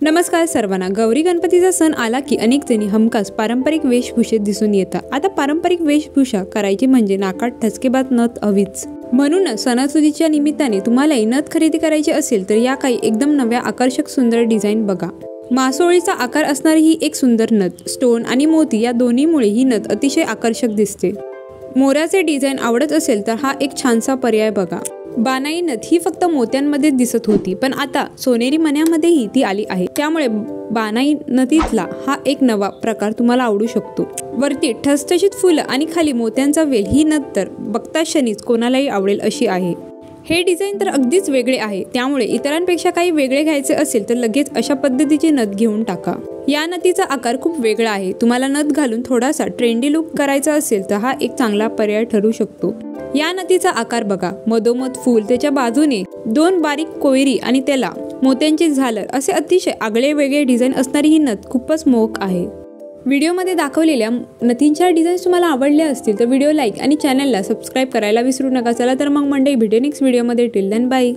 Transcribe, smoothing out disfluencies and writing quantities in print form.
नमस्कार सर्वांना। गौरी गणपतीचा सण आला की अनेक जणी हमखास पारंपरिक वेशभूषेत दिसून येतात। आता पारंपरिक वेशभूषा करायची म्हणजे नाकात ठसकेबाज नथ हवीच। म्हणून सणासुदीच्या निमित्ताने तुम्हालाही नथ खरेदी करायची असेल तर या काही एकदम नव्या आकर्षक सुंदर डिझाईन बघा। मासोळीचा आकार असणारी ही एक सुंदर नथ स्टोन आणि मोती या दोन्हीमुळे ही नथ अतिशय आकर्षक दिसते। मोराचे डिझाईन आवडत असेल तर हा एक छानसा पर्याय बघा। बानाई नथ ही फक्त मोत्यांमध्ये दिसत होती, पण आता सोनेरी मण्यामध्येही ती आली आहे। त्यामुळे बानाई नथीतला हा एक नवा प्रकार तुम्हाला आवडू शकतो। वरती ठसठशीत फुलं आणि खाली मोत्यांचा वेल ही नथ तर बघता क्षणीच कोणालाही आवडेल अशी आहे। हे डिझाईन तर अगदीच वेगळे आहे, त्यामुळे इतरांपेक्षा काही वेगळे घ्यायचे असेल तर लगेच अशा पद्धतीची नथ घेऊन टाका। या नथीचा आकार खूप वेगळा आहे। तुम्हाला नथ घालून थोडासा ट्रेंडी लुक करायचा असेल तर हा एक चांगला पर्याय ठरू शकतो। या नथीचा आकार बघा, मधोमध फूल, त्याच्या बाजूने दोन बारीक कोयरी आणि त्याला मोत्यांची झालर असे अतिशय आगळे वेगळे डिझाईन असणारी ही नथ खूपच मोहक आहे। व्हिडिओमध्ये दाखवलेल्या नथींच्या डिझाईन्स तुम्हाला आवडल्या असतील तर व्हिडिओ लाईक आणि चॅनलला सबस्क्राईब करायला विसरू नका। चला तर मग मंडळी, भेटू नेक्स्ट व्हिडिओमध्ये। Till then bye.